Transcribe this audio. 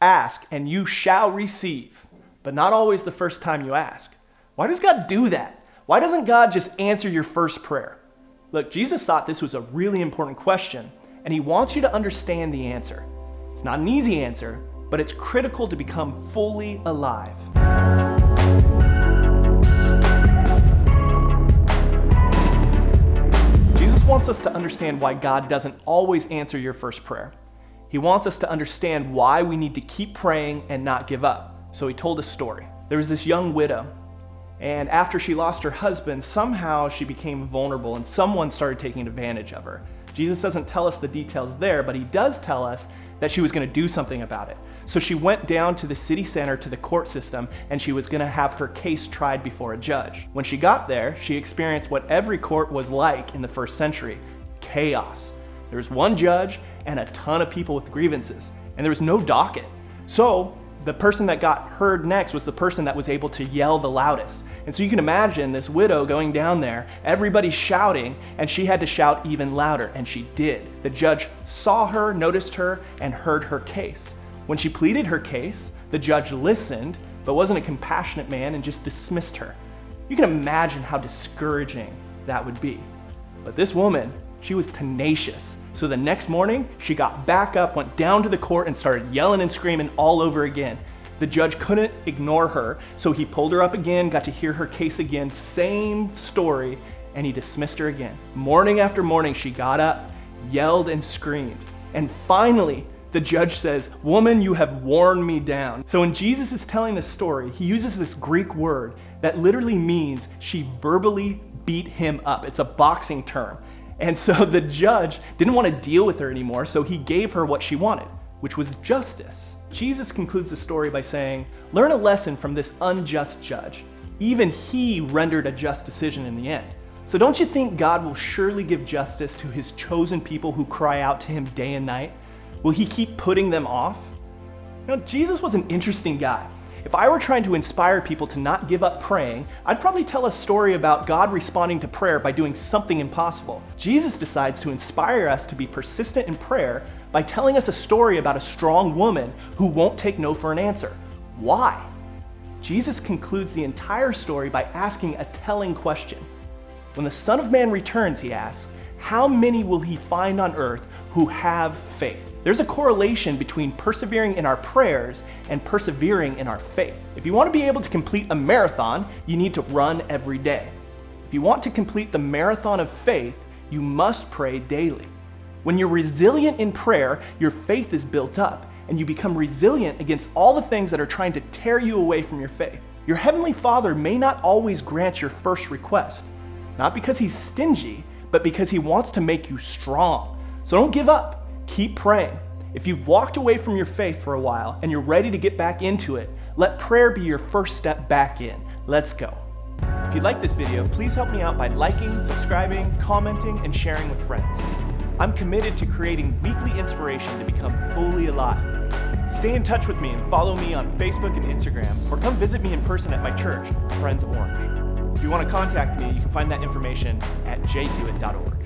Ask and you shall receive, but not always the first time you ask. Why does God do that? Why doesn't God just answer your first prayer? Look, Jesus thought this was a really important question, and he wants you to understand the answer. It's not an easy answer, but it's critical to become fully alive. Jesus wants us to understand why God doesn't always answer your first prayer. He wants us to understand why we need to keep praying and not give up. So he told a story. There was this young widow, and after she lost her husband, somehow she became vulnerable and someone started taking advantage of her. Jesus doesn't tell us the details there, but he does tell us that she was going to do something about it. So she went down to the city center to the court system, and she was going to have her case tried before a judge. When she got there, she experienced what every court was like in the first century: chaos. There was one judge and a ton of people with grievances, and there was no docket. So the person that got heard next was the person that was able to yell the loudest. And so you can imagine this widow going down there, everybody's shouting, and she had to shout even louder, and she did. The judge saw her, noticed her, and heard her case. When she pleaded her case, the judge listened, but wasn't a compassionate man and just dismissed her. You can imagine how discouraging that would be. But this woman, she was tenacious. So the next morning, she got back up, went down to the court, and started yelling and screaming all over again. The judge couldn't ignore her, so he pulled her up again, got to hear her case again, same story, and he dismissed her again. Morning after morning, she got up, yelled and screamed. And finally, the judge says, "Woman, you have worn me down." So when Jesus is telling this story, he uses this Greek word that literally means she verbally beat him up. It's a boxing term. And so the judge didn't want to deal with her anymore, so he gave her what she wanted, which was justice. Jesus concludes the story by saying, "Learn a lesson from this unjust judge. Even he rendered a just decision in the end." So don't you think God will surely give justice to his chosen people who cry out to him day and night? Will he keep putting them off? You know, Jesus was an interesting guy. If I were trying to inspire people to not give up praying, I'd probably tell a story about God responding to prayer by doing something impossible. Jesus decides to inspire us to be persistent in prayer by telling us a story about a strong woman who won't take no for an answer. Why? Jesus concludes the entire story by asking a telling question. When the Son of Man returns, he asks, how many will he find on earth who have faith? There's a correlation between persevering in our prayers and persevering in our faith. If you want to be able to complete a marathon, you need to run every day. If you want to complete the marathon of faith, you must pray daily. When you're resilient in prayer, your faith is built up, and you become resilient against all the things that are trying to tear you away from your faith. Your Heavenly Father may not always grant your first request, not because he's stingy, but because he wants to make you strong. So don't give up. Keep praying. If you've walked away from your faith for a while and you're ready to get back into it, let prayer be your first step back in. Let's go. If you like this video, please help me out by liking, subscribing, commenting, and sharing with friends. I'm committed to creating weekly inspiration to become fully alive. Stay in touch with me and follow me on Facebook and Instagram, or come visit me in person at my church, Friends Orange. If you want to contact me, you can find that information at jhewitt.org.